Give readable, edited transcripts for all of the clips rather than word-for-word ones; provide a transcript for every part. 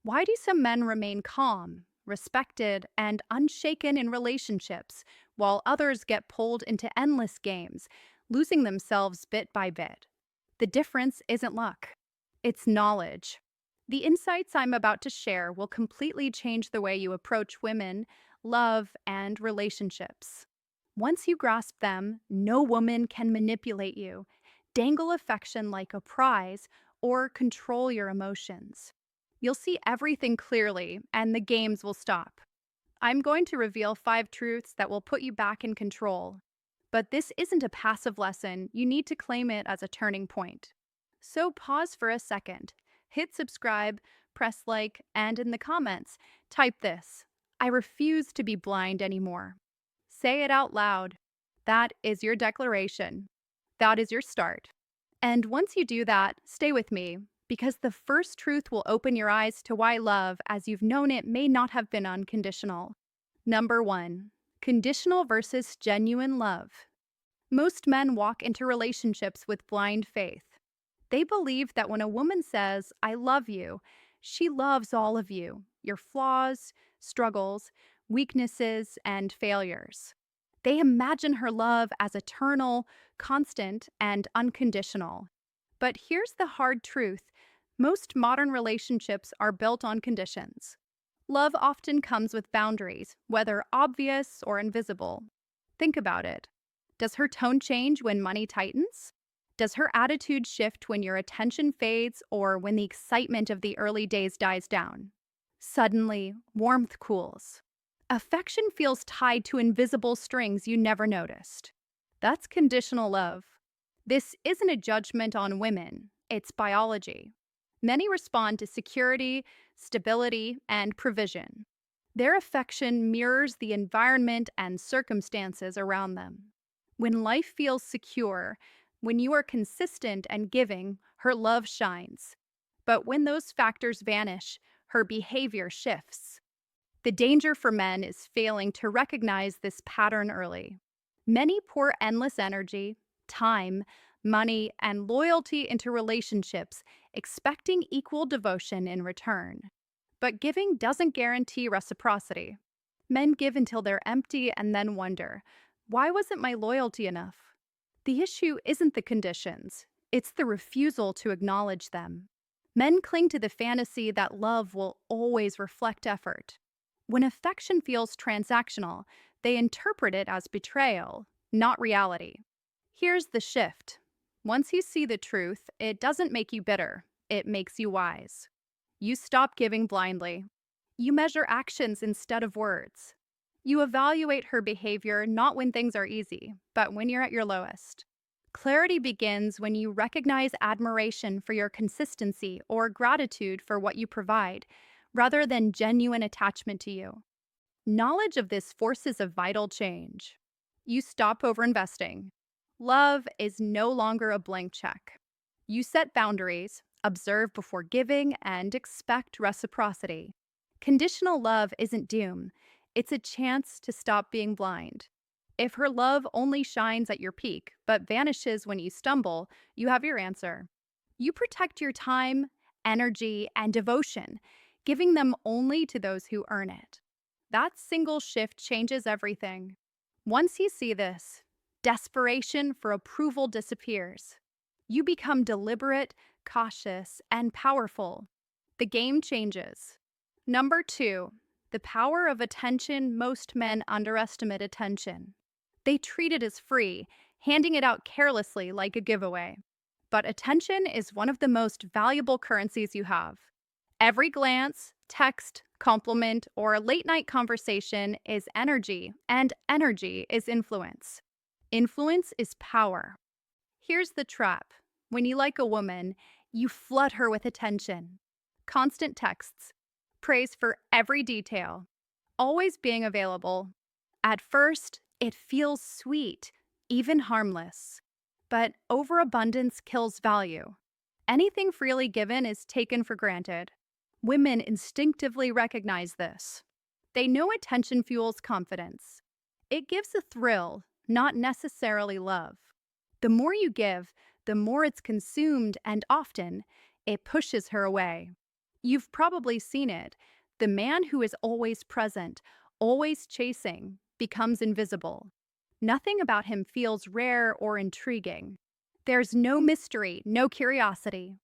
Why do some men remain calm, respected, and unshaken in relationships, while others get pulled into endless games, losing themselves bit by bit? The difference isn't luck, it's knowledge. The insights I'm about to share will completely change the way you approach women, love, and relationships. Once you grasp them, no woman can manipulate you, dangle affection like a prize, or control your emotions. You'll see everything clearly, and the games will stop. I'm going to reveal 5 truths that will put you back in control. But this isn't a passive lesson, you need to claim it as a turning point. So pause for a second, hit subscribe, press like, and in the comments, type this: I refuse to be blind anymore. Say it out loud. That is your declaration. That is your start. And once you do that, stay with me, because the first truth will open your eyes to why love, as you've known it, may not have been unconditional. Number 1. Conditional versus genuine love. Most men walk into relationships with blind faith. They believe that when a woman says, I love you, she loves all of you, your flaws, struggles, weaknesses, and failures. They imagine her love as eternal, constant, and unconditional. But here's the hard truth: most modern relationships are built on conditions. Love often comes with boundaries, whether obvious or invisible. Think about it. Does her tone change when money tightens? Does her attitude shift when your attention fades or when the excitement of the early days dies down? Suddenly, warmth cools. Affection feels tied to invisible strings you never noticed. That's conditional love. This isn't a judgment on women, it's biology. Many respond to security, stability, and provision. Their affection mirrors the environment and circumstances around them. When life feels secure, when you are consistent and giving, her love shines. But when those factors vanish, her behavior shifts. The danger for men is failing to recognize this pattern early. Many pour endless energy, time, money, and loyalty into relationships, expecting equal devotion in return. But giving doesn't guarantee reciprocity. Men give until they're empty and then wonder, why wasn't my loyalty enough? The issue isn't the conditions, it's the refusal to acknowledge them. Men cling to the fantasy that love will always reflect effort. When affection feels transactional, they interpret it as betrayal, not reality. Here's the shift. Once you see the truth, it doesn't make you bitter, it makes you wise. You stop giving blindly. You measure actions instead of words. You evaluate her behavior not when things are easy, but when you're at your lowest. Clarity begins when you recognize admiration for your consistency or gratitude for what you provide, rather than genuine attachment to you. Knowledge of this forces a vital change. You stop overinvesting. Love is no longer a blank check. You set boundaries, observe before giving, and expect reciprocity. Conditional love isn't doom, it's a chance to stop being blind. If her love only shines at your peak but vanishes when you stumble, you have your answer. You protect your time, energy, and devotion, giving them only to those who earn it. That single shift changes everything. Once you see this, desperation for approval disappears. You become deliberate, cautious, and powerful. The game changes. Number 2, the power of attention. Most men underestimate attention. They treat it as free, handing it out carelessly like a giveaway. But attention is one of the most valuable currencies you have. Every glance, text, compliment, or late night conversation is energy, and energy is influence. Influence is power. Here's the trap. When you like a woman, you flood her with attention. Constant texts, praise for every detail, always being available. At first, it feels sweet, even harmless. But overabundance kills value. Anything freely given is taken for granted. Women instinctively recognize this. They know attention fuels confidence. It gives a thrill, not necessarily love. The more you give, the more it's consumed, and often, it pushes her away. You've probably seen it. The man who is always present, always chasing, becomes invisible. Nothing about him feels rare or intriguing. There's no mystery, no curiosity.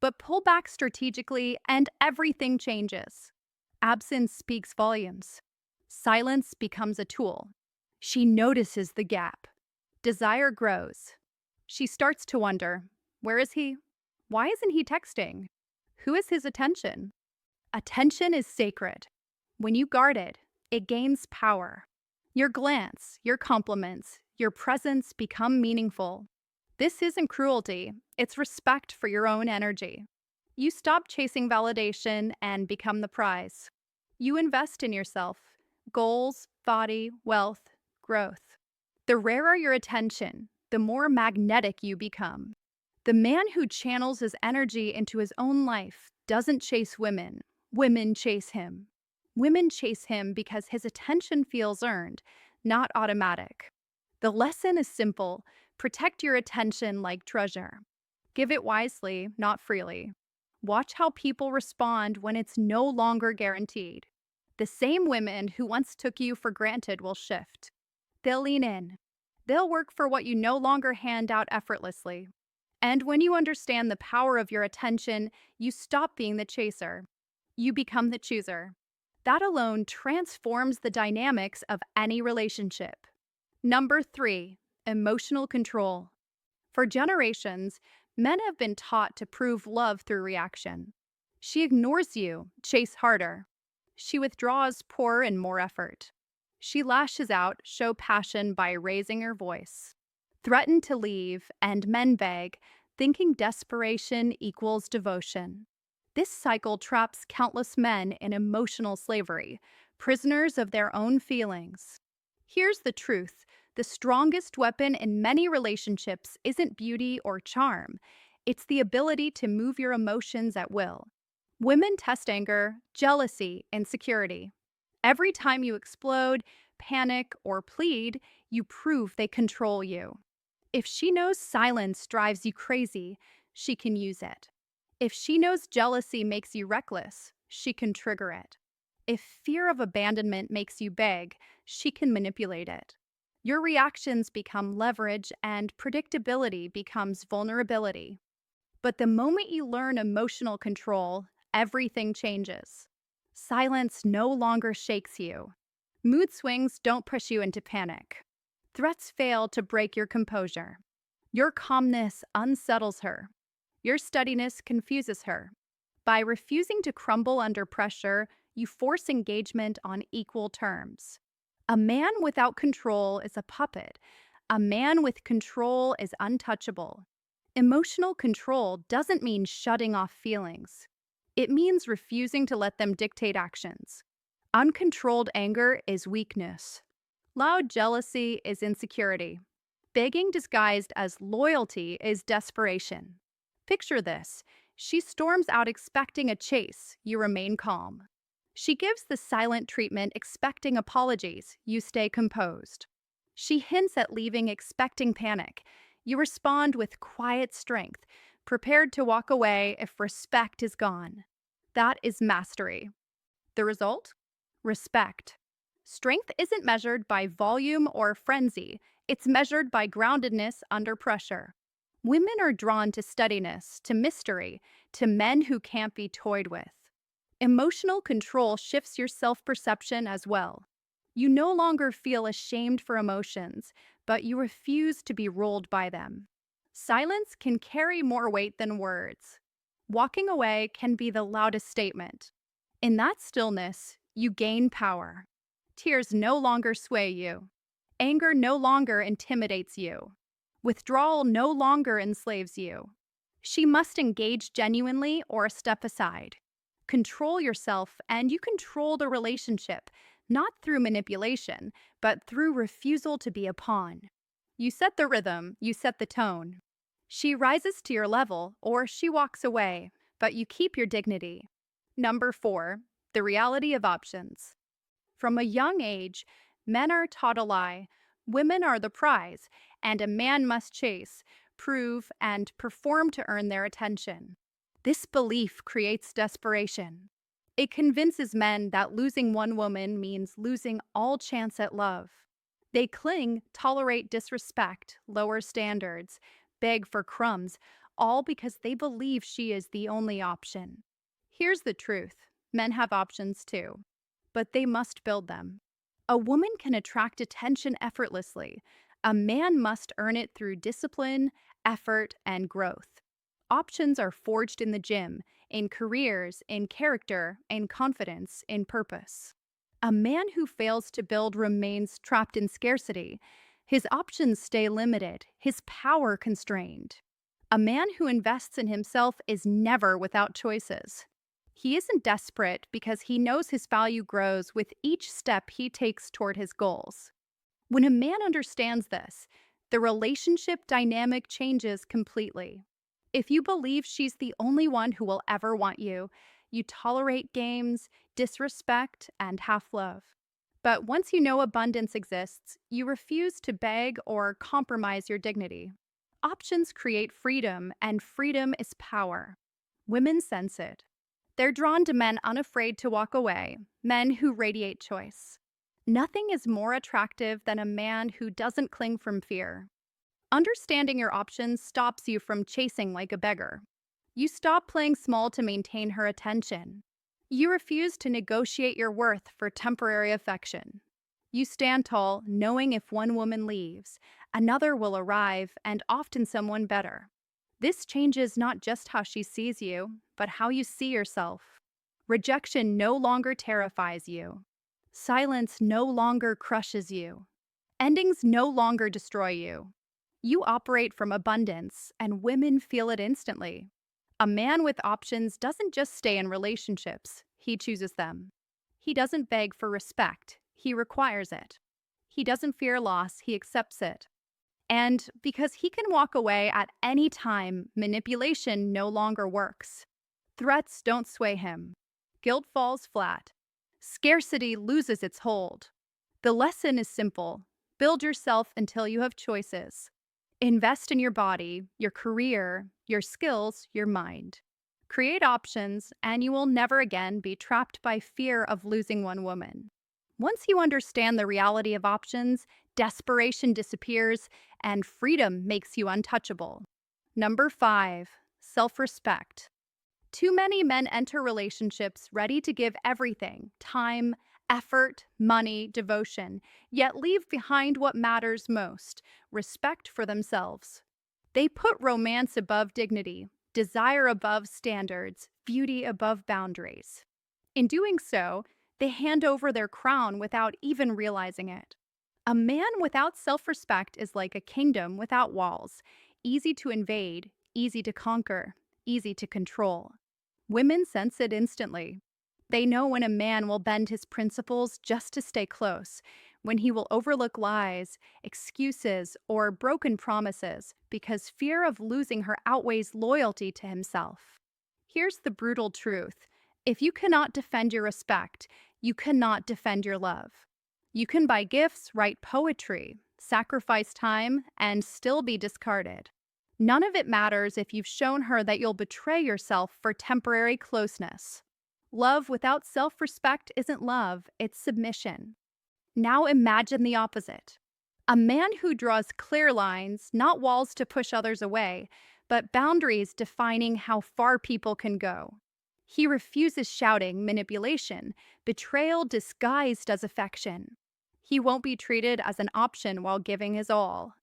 But pull back strategically and everything changes. Absence speaks volumes. Silence becomes a tool. She notices the gap. Desire grows. She starts to wonder, where is he? Why isn't he texting? Who is his attention? Attention is sacred. When you guard it, it gains power. Your glance, your compliments, your presence become meaningful. This isn't cruelty, it's respect for your own energy. You stop chasing validation and become the prize. You invest in yourself, goals, body, wealth, growth. The rarer your attention, the more magnetic you become. The man who channels his energy into his own life doesn't chase women. Women chase him. Women chase him because his attention feels earned, not automatic. The lesson is simple: protect your attention like treasure. Give it wisely, not freely. Watch how people respond when it's no longer guaranteed. The same women who once took you for granted will shift. They'll lean in. They'll work for what you no longer hand out effortlessly. And when you understand the power of your attention, you stop being the chaser. You become the chooser. That alone transforms the dynamics of any relationship. Number 3, emotional control. For generations, men have been taught to prove love through reaction. She ignores you, chase harder. She withdraws, pour in more effort. She lashes out, show passion by raising her voice. Threaten to leave, and men beg, thinking desperation equals devotion. This cycle traps countless men in emotional slavery, prisoners of their own feelings. Here's the truth: the strongest weapon in many relationships isn't beauty or charm, it's the ability to move your emotions at will. Women test anger, jealousy, insecurity. Every time you explode, panic, or plead, you prove they control you. If she knows silence drives you crazy, she can use it. If she knows jealousy makes you reckless, she can trigger it. If fear of abandonment makes you beg, she can manipulate it. Your reactions become leverage and predictability becomes vulnerability. But the moment you learn emotional control, everything changes. Silence no longer shakes you. Mood swings don't push you into panic. Threats fail to break your composure. Your calmness unsettles her. Your steadiness confuses her. By refusing to crumble under pressure, you force engagement on equal terms. A man without control is a puppet. A man with control is untouchable. Emotional control doesn't mean shutting off feelings. It means refusing to let them dictate actions. Uncontrolled anger is weakness. Loud jealousy is insecurity. Begging disguised as loyalty is desperation. Picture this: she storms out expecting a chase, you remain calm. She gives the silent treatment expecting apologies, you stay composed. She hints at leaving expecting panic, you respond with quiet strength, prepared to walk away if respect is gone. That is mastery. The result? Respect. Strength isn't measured by volume or frenzy, it's measured by groundedness under pressure. Women are drawn to steadiness, to mystery, to men who can't be toyed with. Emotional control shifts your self-perception as well. You no longer feel ashamed for emotions, but you refuse to be ruled by them. Silence can carry more weight than words. Walking away can be the loudest statement. In that stillness, you gain power. Tears no longer sway you. Anger no longer intimidates you. Withdrawal no longer enslaves you. She must engage genuinely or step aside. Control yourself and you control the relationship, not through manipulation, but through refusal to be a pawn. You set the rhythm, you set the tone. She rises to your level or she walks away, but you keep your dignity. Number 4, the reality of options. From a young age, men are taught a lie: women are the prize, and a man must chase, prove, and perform to earn their attention. This belief creates desperation. It convinces men that losing one woman means losing all chance at love. They cling, tolerate disrespect, lower standards, beg for crumbs, all because they believe she is the only option. Here's the truth: men have options too, but they must build them. A woman can attract attention effortlessly. A man must earn it through discipline, effort, and growth. Options are forged in the gym, in careers, in character, in confidence, in purpose. A man who fails to build remains trapped in scarcity. His options stay limited, his power constrained. A man who invests in himself is never without choices. He isn't desperate because he knows his value grows with each step he takes toward his goals. When a man understands this, the relationship dynamic changes completely. If you believe she's the only one who will ever want you, you tolerate games, disrespect, and half love. But once you know abundance exists, you refuse to beg or compromise your dignity. Options create freedom, and freedom is power. Women sense it. They're drawn to men unafraid to walk away, men who radiate choice. Nothing is more attractive than a man who doesn't cling from fear. Understanding your options stops you from chasing like a beggar. You stop playing small to maintain her attention. You refuse to negotiate your worth for temporary affection. You stand tall, knowing if one woman leaves, another will arrive, and often someone better. This changes not just how she sees you, but how you see yourself. Rejection no longer terrifies you. Silence no longer crushes you. Endings no longer destroy you. You operate from abundance, and women feel it instantly. A man with options doesn't just stay in relationships, he chooses them. He doesn't beg for respect, he requires it. He doesn't fear loss, he accepts it. And because he can walk away at any time, manipulation no longer works. Threats don't sway him. Guilt falls flat. Scarcity loses its hold. The lesson is simple: build yourself until you have choices. Invest in your body, your career, your skills, your mind. Create options, and you will never again be trapped by fear of losing one woman. Once you understand the reality of options, desperation disappears, and freedom makes you untouchable. Number 5, self-respect. Too many men enter relationships ready to give everything: time, effort, money, devotion, yet leave behind what matters most: respect for themselves. They put romance above dignity, desire above standards, beauty above boundaries. In doing so, they hand over their crown without even realizing it. A man without self respect is like a kingdom without walls: easy to invade, easy to conquer, easy to control. Women sense it instantly. They know when a man will bend his principles just to stay close, when he will overlook lies, excuses, or broken promises because fear of losing her outweighs loyalty to himself. Here's the brutal truth: if you cannot defend your respect, you cannot defend your love. You can buy gifts, write poetry, sacrifice time, and still be discarded. None of it matters if you've shown her that you'll betray yourself for temporary closeness. Love without self-respect isn't love, it's submission. Now imagine the opposite: a man who draws clear lines, not walls to push others away, but boundaries defining how far people can go. He refuses shouting, manipulation, betrayal disguised as affection. He won't be treated as an option while giving his all.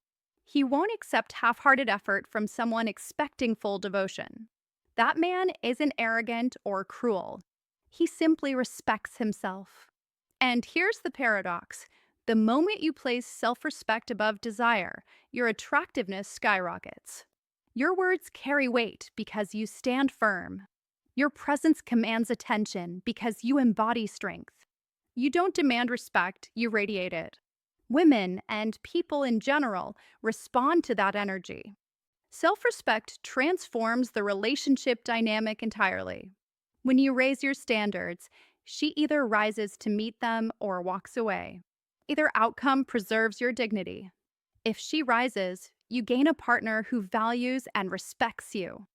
He won't accept half-hearted effort from someone expecting full devotion. That man isn't arrogant or cruel. He simply respects himself. And here's the paradox: the moment you place self-respect above desire, your attractiveness skyrockets. Your words carry weight because you stand firm. Your presence commands attention because you embody strength. You don't demand respect, you radiate it. Women, and people in general, respond to that energy. Self-respect transforms the relationship dynamic entirely. When you raise your standards, she either rises to meet them or walks away. Either outcome preserves your dignity. If she rises, you gain a partner who values and respects you.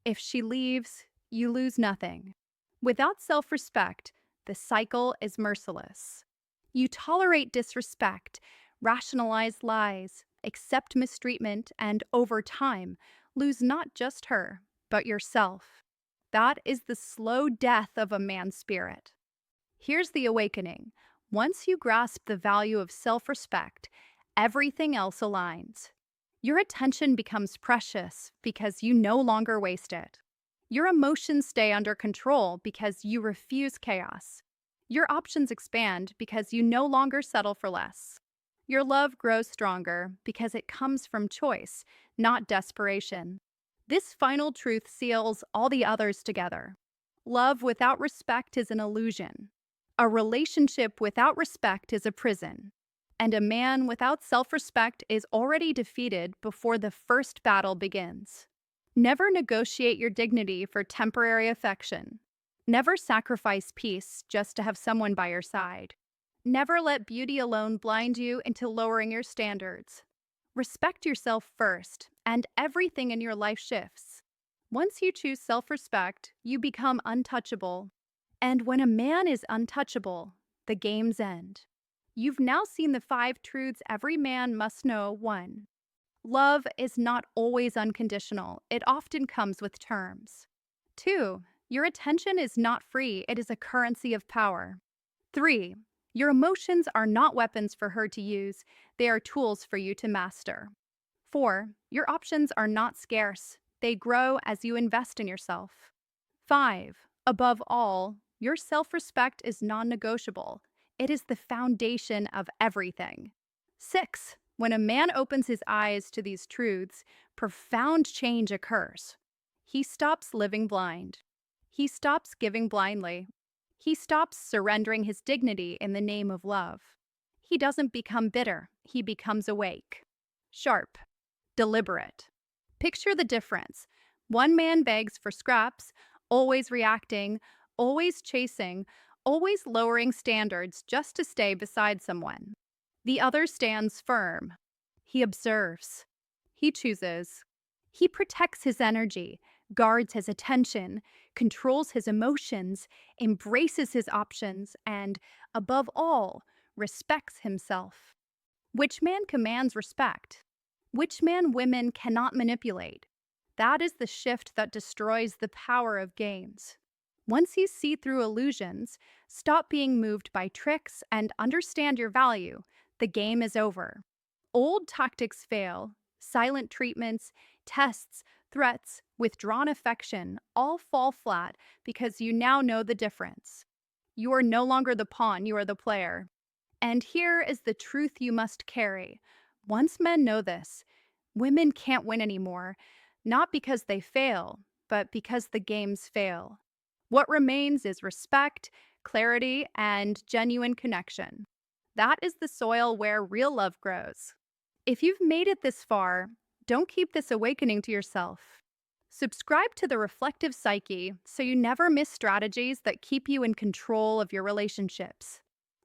If she leaves, You lose nothing. Without self respect, the cycle is merciless. You tolerate disrespect, rationalize lies, accept mistreatment, and over time, lose not just her, but yourself. That is the slow death of a man's spirit. Here's the awakening. Once you grasp the value of self respect, everything else aligns. Your attention becomes precious because you no longer waste it. Your emotions stay under control because you refuse chaos. Your options expand because you no longer settle for less. Your love grows stronger because it comes from choice, not desperation. This final truth seals all the others together. Love without respect is an illusion. A relationship without respect is a prison. And a man without self respect is already defeated before the first battle begins. Never negotiate your dignity for temporary affection. Never sacrifice peace just to have someone by your side. Never let beauty alone blind you into lowering your standards. Respect yourself first, and everything in your life shifts. Once you choose self respect, you become untouchable. And when a man is untouchable, the games end. You've now seen the 5 truths every man must know. 1. Love is not always unconditional, it often comes with terms. 2. Your attention is not free, it is a currency of power. 3. Your emotions are not weapons for her to use, they are tools for you to master. 4. Your options are not scarce, they grow as you invest in yourself. 5. Above all, your self respect is non negotiable. It is the foundation of everything. 6. When a man opens his eyes to these truths, profound change occurs. He stops living blind. He stops giving blindly. He stops surrendering his dignity in the name of love. He doesn't become bitter, he becomes awake, sharp, deliberate. Picture the difference. One man begs for scraps, always reacting, always chasing, always lowering standards just to stay beside someone. The other stands firm. He observes. He chooses. He protects his energy, guards his attention, controls his emotions, embraces his options, and, above all, respects himself. Which man commands respect? Which man women cannot manipulate? That is the shift that destroys the power of games. Once you see through illusions, stop being moved by tricks, and understand your value, the game is over. Old tactics fail. Silent treatments, tests, threats, withdrawn affection all fall flat because you now know the difference. You are no longer the pawn, you are the player. And here is the truth you must carry. Once men know this, women can't win anymore, not because they fail, but because the games fail. What remains is respect, clarity, and genuine connection. That is the soil where real love grows. If you've made it this far, don't keep this awakening to yourself. Subscribe to the Reflective Psyche so you never miss strategies that keep you in control of your relationships.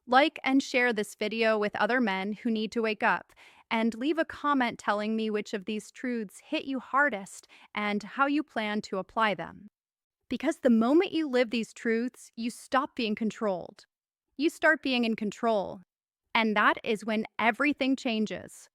Like and share this video with other men who need to wake up, and leave a comment telling me which of these truths hit you hardest and how you plan to apply them. Because the moment you live these truths, you stop being controlled. You start being in control. And that is when everything changes.